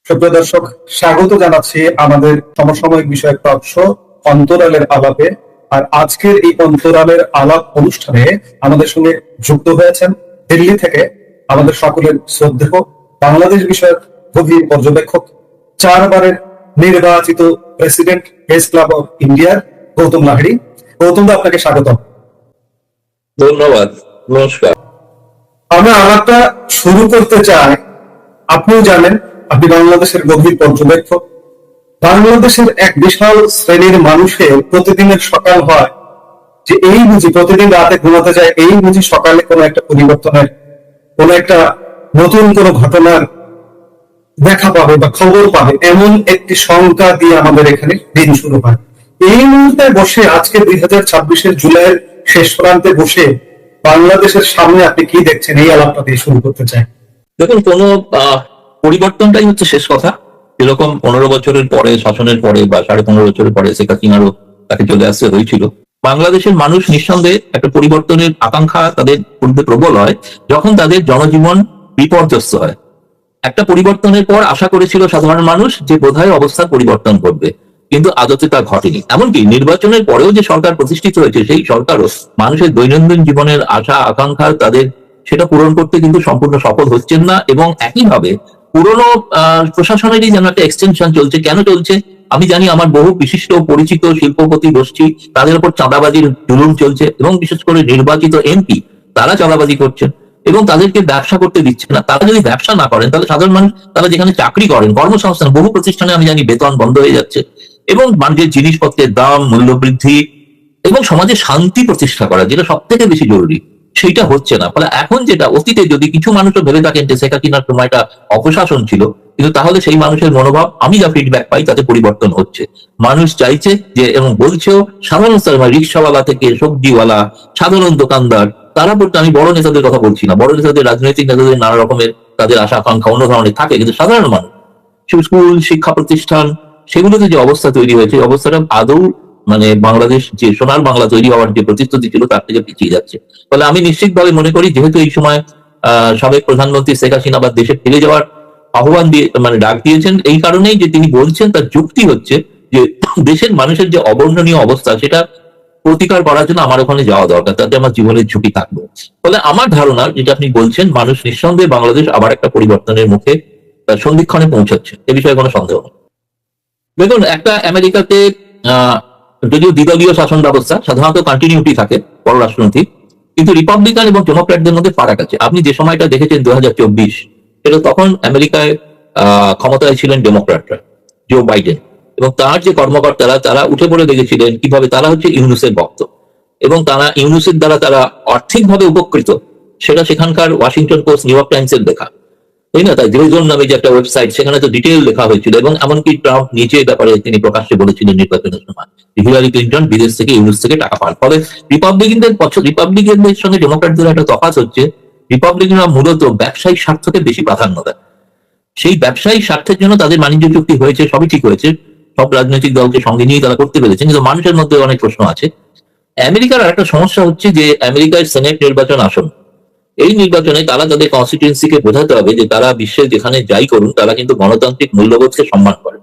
সুপ্রিয় দর্শক, স্বাগত জানাচ্ছি আমাদের সমসাময়িক বিষয়ক টক শো অন্তরালের আলাপে। আর আজকের এই অন্তরালের আলাপ অনুষ্ঠানে আমাদের সঙ্গে যুক্ত হয়েছেন দিল্লি থেকে আমাদের সকলের শ্রদ্ধেয় বাংলাদেশ বিষয়ক গভীর পর্যবেক্ষক, 4বারের নির্বাচিত প্রেসিডেন্ট প্রেস ক্লাব অফ ইন্ডিয়ার গৌতম লাহিড়ী। গৌতম দা, আপনাকে স্বাগত। ধন্যবাদ, নমস্কার। আমরা আলাপটা শুরু করতে চাই। আপনিও জানেন, আপনি বাংলাদেশের গভীর পর্যবেক্ষক। বাংলাদেশের এক বিশাল শ্রেণীর মানুষের প্রতিদিনের সকাল হয় যে এই বুঝি প্রতিদিন রাতে ঘুমাতে যায়, এই বুঝি সকালে কোনো একটা পরিবর্তনের, কোনো একটা নতুন কোনো ঘটনার দেখা পাবে বা খবর পাবে, এমন একটি শঙ্কা দিয়ে আমাদের এখানে দিন শুরু হয়। এই মুহূর্তে বসে আজকে 2026-এর জুলাইয়ের শেষ প্রান্তে বসে বাংলাদেশের সামনে আপনি কি দেখছেন, এই আলাপটা দিয়ে শুরু করতে চাই। দেখুন, কোন পরিবর্তনটাই হচ্ছে শেষ কথা। এরকম 15 বছরের পরে, শাসনের পরে বা 15.5 বছরের পরে শেখ হাসিনারও তাকে চলে আসতে হয়েছিল। বাংলাদেশের মানুষ নিঃসন্দেহে একটা পরিবর্তনের আকাঙ্ক্ষা তাদের মধ্যে প্রবল হয় যখন তাদের জনজীবন বিপর্যস্ত হয়। একটা পরিবর্তনের পর আশা করেছিল সাধারণ মানুষ যে বোধহয় অবস্থার পরিবর্তন ঘটবে, কিন্তু আদতে তা ঘটেনি। এমনকি নির্বাচনের পরেও যে সরকার প্রতিষ্ঠিত হয়েছে, সেই সরকারও মানুষের দৈনন্দিন জীবনের আশা আকাঙ্ক্ষা তাদের সেটা পূরণ করতে কিন্তু সম্পূর্ণ সফল হচ্ছেন না। এবং একইভাবে পুরনো প্রশাসনেরই যেন একটা এক্সটেনশন চলছে। কেন চলছে? আমি জানি, আমার বহু বিশিষ্ট পরিচিত শিল্পপতি গোষ্ঠী, তাদের উপর চাঁদাবাজির জুলুম চলছে, এবং বিশেষ করে নির্বাচিত এমপি তারা চাঁদাবাজি করছেন এবং তাদেরকে ব্যবসা করতে দিচ্ছে না। তারা যদি ব্যবসা না করেন, তাহলে সাধারণ মানুষ, তারা যেখানে চাকরি করেন, কর্মসংস্থান, বহু প্রতিষ্ঠানে আমি জানি বেতন বন্ধ হয়ে যাচ্ছে, এবং মানুষের জিনিসপত্রের দাম, মূল্য বৃদ্ধি এবং সমাজে শান্তি প্রতিষ্ঠা করা, যেটা সব থেকে বেশি জরুরি, সেইটা হচ্ছে না। ফলে এখন যেটা, অতীতে যদি কিছু মানুষও ভেবে থাকেন যে শেখ হাসিনার সময়টা অপশাসন ছিল, কিন্তু তাহলে সেই মানুষের মনোভাব, আমি যা ফিডব্যাক পাই, তাতে পরিবর্তন হচ্ছে। মানুষ চাইছে যে, এবং বলছেও, সাধারণ স্তরে রিক্সাওয়ালা থেকে সবজিওয়ালা, সাধারণ দোকানদার, তারা বলতে, আমি বড় নেতাদের কথা বলছি না, বড় নেতাদের, রাজনৈতিক নেতাদের নানা রকমের তাদের আশা আকাঙ্ক্ষা অন্য ধরনের থাকে, কিন্তু সাধারণ মানুষ, স্কুল, শিক্ষা প্রতিষ্ঠান, সেগুলোতে যে অবস্থা তৈরি হয়েছে, অবস্থাটা আদৌ বাংলাদেশ যে সোনার বাংলা তৈরি হওয়ার যে প্রতিশ্রুতি ছিল, তার থেকে পিছিয়ে যাচ্ছে। ফলে আমি নিশ্চিতভাবে মনে করি, যেহেতু এই সময় সাবেক প্রধানমন্ত্রী শেখ হাসিনা আবার দেশে ফিরে যাওয়ার আহ্বান দিয়ে ডাক দিয়েছেন, এই কারণেই যে তিনি বলছেন, তার যুক্তি হচ্ছে যে দেশের মানুষের যে অবর্ণনীয় অবস্থা, সেটা প্রতিকার করার জন্য আমার ওখানে যাওয়া দরকার, তাতে আমার জীবনের ঝুঁকি থাকবে। ফলে আমার ধারণা, যেটা আপনি বলছেন, মানুষ নিঃসন্দেহে বাংলাদেশ আবার একটা পরিবর্তনের মুখে সন্ধিক্ষণে পৌঁছাচ্ছে, এ বিষয়ে কোনো সন্দেহ নেই। দেখুন, একটা আমেরিকাতে যদিও দ্বিদলীয় শাসন ব্যবস্থা, সাধারণত কন্টিনিউটি থাকে পররাষ্ট্রনীতি, কিন্তু রিপাবলিকান এবং ডেমোক্র্যাটদের মধ্যে ফারাক আছে। আপনি যে সময়টা দেখেছেন 2024, সেটা তখন আমেরিকায় ক্ষমতায় ছিলেন ডেমোক্র্যাটরা, জো বাইডেন, এবং তার যে কর্মকর্তারা, তারা উঠে পড়ে দেখেছিলেন কিভাবে তারা হচ্ছে ইউনুসের ভক্ত, এবং তারা ইউনুসের দ্বারা তারা আর্থিকভাবে উপকৃত। সেটা সেখানকার ওয়াশিংটন পোস্ট, নিউ ইয়র্ক টাইমসের লেখা, তাই না? তাই জোন নামে যে একটা ওয়েবসাইট, সেখানে তো ডিটেইল লেখা হয়েছিল, এবং এমনকি ট্রাম্প নিজে ব্যাপারে তিনি প্রকাশ্যে বলেছিলেন নির্বাচনের সময়, হিলারি ক্লিন্টন বিদেশ থেকে, ইউনুস থেকে টাকা পান। ফলে রিপাবলিকানদের সঙ্গে ডেমোক্র্যাটদের একটা তফাৎ হচ্ছে, রিপাবলিকানরা মূলত ব্যবসায়িক স্বার্থকে বেশি প্রাধান্য দেয়। সেই ব্যবসায়িক স্বার্থের জন্য তাদের বাণিজ্য চুক্তি হয়েছে, সবই ঠিক হয়েছে, সব রাজনৈতিক দলকে সঙ্গে নিয়ে তারা করতে পেরেছেন, কিন্তু মানুষের মধ্যে অনেক প্রশ্ন আছে। আমেরিকার আর একটা সমস্যা হচ্ছে যে, আমেরিকার সেনেট নির্বাচন আসন, এই নির্বাচনে তারা তাদের কনস্টিটিউয়েন্সিকে বোঝাতে হবে যে তারা বিশ্বের যেখানে যাই করুন, তারা কিন্তু গণতান্ত্রিক মূল্যবোধকে সম্মান করে।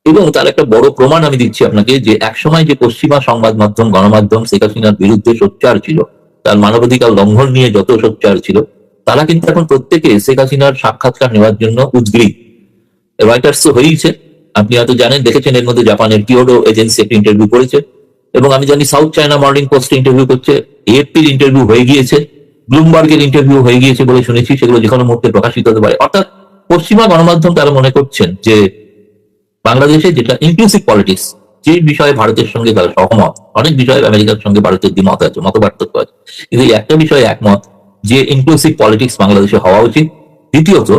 এবং তার একটা বড় প্রমাণ আমি দিচ্ছি আপনাকে, যে একসময় যে পশ্চিমা সংবাদ মাধ্যম, গণমাধ্যম শেখ হাসিনার বিরুদ্ধে সোচ্চার ছিল, তার মানবাধিকার লঙ্ঘন নিয়ে যত সোচ্চার ছিল, তারা কিন্তু এখন প্রত্যেকে শেখ হাসিনার সাক্ষাৎকার নেওয়ার জন্য উদ্গ্রীব। রয়টার্স তো হয়েইছে, আপনি হয়তো জানেন, দেখেছেন, এর মধ্যে জাপানের কিয়োডো এজেন্সি একটা ইন্টারভিউ করেছে, এবং আমি জানি south China morning post interview করছে, এএফপির ইন্টারভিউ হয়ে গিয়েছে, ব্লুমবার্গের ইন্টারভিউ হয়ে গিয়েছে বলে শুনেছি, সেগুলো যে কোনো মুহূর্তে প্রকাশিত হতে পারে। অর্থাৎ পশ্চিমা গণমাধ্যম তারা মনে করছেন যে বাংলাদেশে যেটা ইনক্লুসিভ পলিটিক্স, যে বিষয়ে ভারতের সঙ্গে তারা সহমত, অনেক বিষয়ে আমেরিকার সঙ্গে ভারতের দ্বিমত আছে, মত পার্থক্য আছে, কিন্তু একটা বিষয়ে একমত, যে ইনক্লুসিভ পলিটিক্স বাংলাদেশে হওয়া উচিত। দ্বিতীয়ত,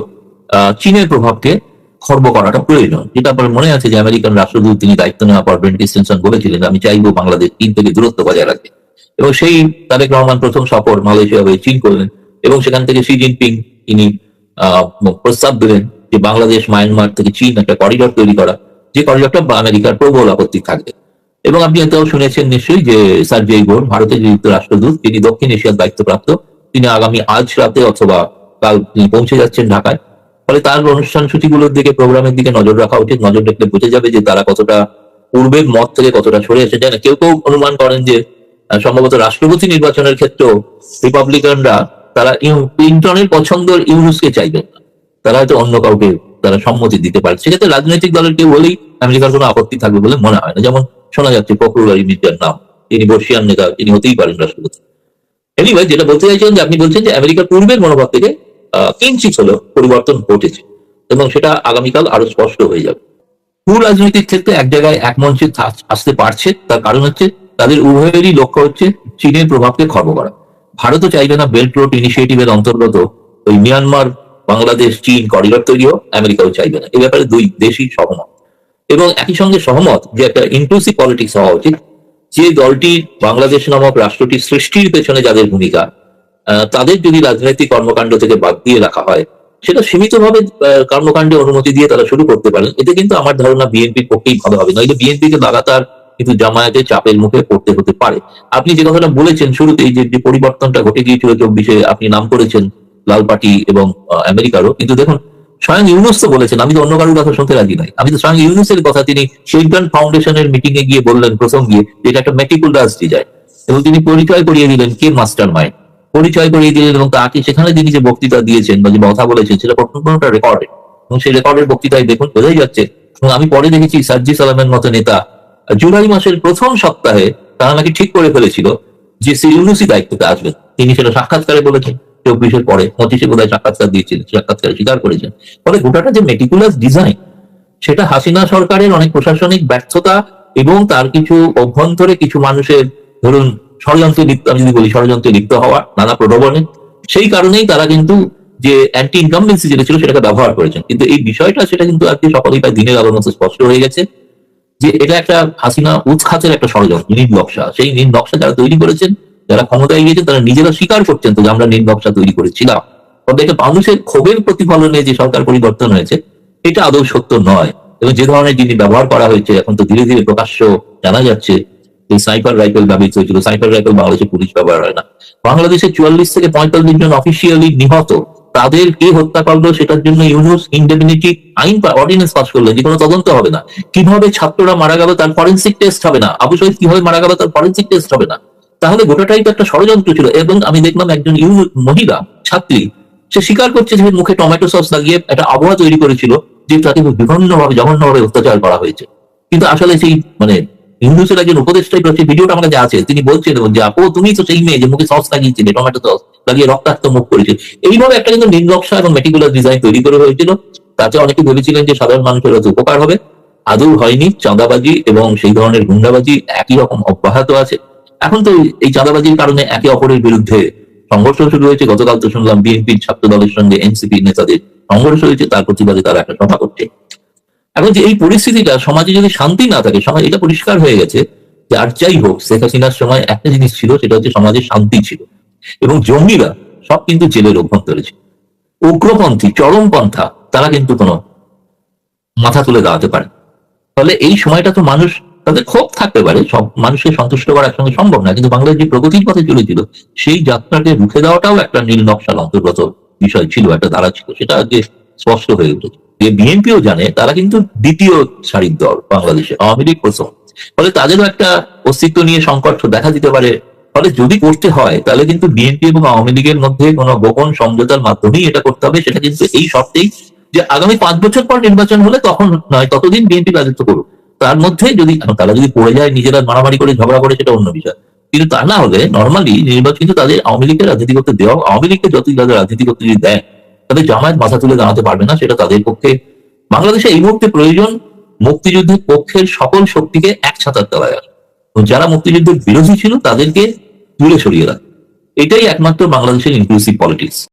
চীনের প্রভাবকে খর্ব করাটা প্রয়োজন, যেটা আপনার মনে আছে যে আমেরিকান রাষ্ট্রদূত, তিনি দায়িত্ব নেওয়ার পর ব্রেন্ট স্টিনসন বলেছিলেন, আমি চাইবো বাংলাদেশ চীন থেকে দূরত্ব বজায় রাখতে। এবং সেই তারেক রহমান প্রথম সফর মালয়েশিয়া হয়ে চীন করলেন, এবং সেখান থেকে শি জিনপিং তিনি প্রস্তাব দিলেন যে বাংলাদেশ, মায়ানমার থেকে চীন একটা করিডর তৈরি করা, যে করিডরটা আমেরিকার প্রবল আপত্তি থাকবে। এবং আপনি এটাও শুনেছেন নিশ্চয়ই যে সার্জেই গোর, ভারতের নিযুক্ত রাষ্ট্রদূত, তিনি দক্ষিণ এশিয়ার দায়িত্বপ্রাপ্ত, তিনি আজ রাতে অথবা কাল তিনি পৌঁছে যাচ্ছেন ঢাকায়। ফলে তার অনুষ্ঠান সূচিগুলোর দিকে, প্রোগ্রামের দিকে নজর রাখা উচিত। নজর রাখলে বোঝা যাবে যে তারা কতটা পূর্বের মত থেকে কতটা সরে এসে যায় না। কেউ কেউ অনুমান করেন যে সম্ভবত রাষ্ট্রপতি নির্বাচনের ক্ষেত্রেও রিপাবলিকানরা তারা ক্লিন্টনের পছন্দের ইউনুসকে চাইবেন না, তারা হয়তো অন্য কাউকে তারা সম্মতি দিতে পারে। সেক্ষেত্রে রাজনৈতিক দলের কেউ হলেই আমেরিকার কোনো আপত্তি থাকবে বলে মনে হয় না। যেমন শোনা যাচ্ছে ফখরুল আলী মির্জার নাম, তিনি বর্ষিয়ান নেতা, তিনি হতেই পারেন রাষ্ট্রপতি। এনিওয়ে, যেটা বলতে চাইছেন যে আপনি বলছেন যে আমেরিকার পূর্বের মনোভাব থেকে কিঞ্চিত হলেও পরিবর্তন ঘটেছে এবং সেটা আগামীকাল আরো স্পষ্ট হয়ে যাবে। ভূ রাজনৈতিক ক্ষেত্রে এক জায়গায় এক মঞ্চে আসতে পারছে, তার কারণ হচ্ছে তাদের উভয়েরই লক্ষ্য হচ্ছে চীনের প্রভাবকে খর্ব করা। ভারতও চাইবে না বেল্ট রোড ইনিশিয়েটিভের অন্তর্গত ওই মিয়ানমার, বাংলাদেশ, চীন করিডর তৈরিও আমেরিকাও চাইবে না। এই ব্যাপারে দুই দেশই সহমত এবং একই সঙ্গে সহমত যে একটা ইনক্লুসিভ পলিটিক্স হওয়া উচিত। যে দলটি বাংলাদেশ নামক রাষ্ট্রটি সৃষ্টির পেছনে যাদের ভূমিকা, তাদের যদি রাজনৈতিক কর্মকাণ্ড থেকে বাদ দিয়ে রাখা হয়, সেটা সীমিতভাবে কর্মকাণ্ডে অনুমতি দিয়ে তারা শুরু করতে পারেন, এতে কিন্তু আমার ধারণা বিএনপির পক্ষেই ভালো হবে। নইলে বিএনপিকে লাগাতার কিন্তু জামায়াতের চাপের মুখে পড়তে হতে পারে। আপনি যে কথাটা বলেছেন শুরুতেই, যে পরিবর্তনটা ঘটে গিয়েছিল 24-এ, আপনি নাম করেছেন লাল পার্টি এবং আমেরিকারও, কিন্তু দেখুন স্বয়ং ইউনুস তো বলেছেন, আমি তো অন্য কারোর কথা শুনতে রাজি নাই। আমি তো স্বয়ং ইউনুসের কথা তিনি শিল্টন ফাউন্ডেশনের মিটিং এ গিয়ে বললেন প্রথম গিয়ে, এটা একটা মেটিকুলাস ডিজাইন, এবং তিনি পরিচয় করিয়ে দিলেন কে মাস্টার মাইন্ড, পরিচয় করিয়ে দিলেন। এবং তাকে সেখানে তিনি যে বক্তৃতা দিয়েছেন বা যে কথা বলেছেন সেটা কোনটা রেকর্ডেড, এবং সেই রেকর্ডের বক্তৃতায় দেখুন বোঝাই যাচ্ছে। এবং আমি পরে দেখেছি সার্জি সালামের মতো নেতা জুলাই মাসের প্রথম সপ্তাহে তারা নাকি ঠিক করে ফেলেছিল যে ইউনুসই দায়িত্বতে আসবেন। তিনি সেটা সাক্ষাৎকারে বলেছেন 24-এর পরে, 25-এ বোধহয় সাক্ষাৎকার দিয়েছিলেন, সাক্ষাৎকারে স্বীকার করেছেন। ফলে গোটাটা যে মেটিকুলাস ডিজাইন, সেটা হাসিনা সরকারের অনেক প্রশাসনিক ব্যর্থতা এবং তার কিছু অভ্যন্তরে কিছু মানুষের ধরুন ষড়যন্ত্রে লিপ্ত, আমি যদি বলি ষড়যন্ত্রে লিপ্ত হওয়া, নানা প্রলোভনে, সেই কারণেই তারা কিন্তু যে অ্যান্টি ইনকামবেন্সি যেটা ছিল সেটাকে ব্যবহার করেছেন। কিন্তু এই বিষয়টা সেটা কিন্তু আজকে সকলেই প্রায় দিনের আলোর মতো স্পষ্ট হয়ে গেছে যে এটা একটা হাসিনা উৎখাতের একটা ষড়যন্ত্র, নীল নকশা। সেই নীল নকশা যারা তৈরি করেছেন, যারা ক্ষমতায় গিয়েছেন, তারা নিজেরা স্বীকার করছেন তো যে আমরা নীল নকশা তৈরি করেছিলাম। তবে এটা মানুষের ক্ষোভের প্রতিফলনে যে সরকার পরিবর্তন হয়েছে, এটা আদৌ সত্য নয়। এবং যে ধরনের জিনিস ব্যবহার করা হয়েছে এখন তো ধীরে ধীরে প্রকাশ্য জানা যাচ্ছে, এই সাইফার রাইফেল ব্যবহৃত হয়েছিল। সাইফার রাইফেল বাংলাদেশে পুলিশ ব্যবহার হয় না। বাংলাদেশে 44 থেকে 45 জন অফিসিয়ালি নিহত, তাদের কে হত্যা করলো সেটার জন্য ইউনুস ইনডেমিনিটি আইন অর্ডিন্যান্স পাস করলেন, যে কোনো তদন্ত হবে না। কিভাবে ছাত্ররা মারা গেল তার ফরেন্সিক টেস্ট হবে না, আবু শহীদ কিভাবে মারা গেল তার ফরেন্সিক টেস্ট হবে না। তাহলে গোটাটাই তো একটা ষড়যন্ত্র ছিল। এবং আমি দেখলাম একজন মহিলা ছাত্রী, সে স্বীকার করছে যে মুখে টমেটো সস লাগিয়ে একটা আবহাওয়া তৈরি করেছিল যে তাকে বিভিন্নভাবে জঘন্যভাবে অত্যাচার করা হয়েছে। কিন্তু আসলে সেই ইউনুসের একজন উপদেষ্টাই সেই ভিডিওটা আমার কাছে আছে, তিনি বলছেন যে আপু তুমি তো সেই মেয়ে যে মুখে সস লাগিয়েছিলে, টমেটো সস লাগিয়ে রক্তাক্ত মুখ করেছিল। এইভাবে একটা কিন্তু নীল নকশা এবং মেটিকুলার ডিজাইন তৈরি করে হয়েছিল। তাতে অনেকে ভেবেছিলেন যে সাধারণ মানুষের হয়তো উপকার হবে, আদৌ হয়নি। চাঁদাবাজি এবং সেই ধরনের গুন্ডাবাজি একই রকম অব্যাহত আছে। এখন তো এই চাঁদাবাজির কারণে একে অপরের বিরুদ্ধে সংঘর্ষ শুরু হয়েছে। গতকাল তো শুনলাম বিএনপির ছাত্র দলের সঙ্গে এনসিপি নেতাদের সংঘর্ষ হয়েছে, তার প্রতিবাদে তারা একটা সভা করছে। এখন যে এই পরিস্থিতিটা, সমাজে যদি শান্তি না থাকে, সমাজ এটা পরিষ্কার হয়ে গেছে যে আর যাই হোক, শেখ হাসিনার সময় একটা জিনিস ছিল, সেটা হচ্ছে সমাজে শান্তি ছিল এবং জঙ্গিরা সব কিন্তু জেলের অভ্যন্তরে ছিল। উগ্রপন্থী চরমপন্থা তারা কিন্তু কোনো মাথা তুলে দাঁড়াতে পারে। ফলে এই সময়টা তো মানুষ তাদের ক্ষোভ থাকতে পারে, সব মানুষকে সন্তুষ্ট করা একসঙ্গে সম্ভব না, কিন্তু বাংলাদেশ যে প্রগতির পথে চলেছিল সেই যাত্রাকে রুখে দেওয়াটাও একটা নীল নকশার অন্তর্গত বিষয় ছিল, একটা ধারা ছিল। সেটা আজকে স্পষ্ট হয়ে উঠেছে। বিএনপিও জানে তারা কিন্তু দ্বিতীয় সারির দল বাংলাদেশে, আওয়ামী লীগ প্রথম। ফলে তাদেরও একটা অস্তিত্ব নিয়ে সংকট দেখা দিতে পারে। ফলে যদি করতে হয় তাহলে কিন্তু বিএনপি এবং আওয়ামী লীগের মধ্যে কোনো গোপন সমঝোতার মাধ্যমেই এটা করতে হবে। সেটা কিন্তু এই শর্তেই যে আগামী 5 বছর পর নির্বাচন হলে তখন নয়, ততদিন বিএনপি রাজত্ব করুক। তার মধ্যে যদি তারা যদি পড়ে যায়, নিজেরা মারামারি করে ঝগড়া করে, সেটা অন্য বিষয়। কিন্তু তা না হলে নর্মালি নির্বাচন কিন্তু তাদের আওয়ামী লীগকে রাজনীতি করতে দেওয়া, আওয়ামী লীগকে যতই তাদের রাজনীতি করতে যদি দেয়, তাদের জামায়াত মাথা তুলে দাঁড়াতে পারবে না। সেটা তাদের পক্ষে বাংলাদেশে এই মুহূর্তে প্রয়োজন মুক্তিযুদ্ধের পক্ষের সকল শক্তিকে এক ছাতার তলায় আসে। যারা মুক্তিযুদ্ধের বিরোধী ছিল তাদেরকে দূরে সরিয়ে রাখে। এটাই একমাত্র বাংলাদেশের ইনক্লুসিভ পলিটিক্স।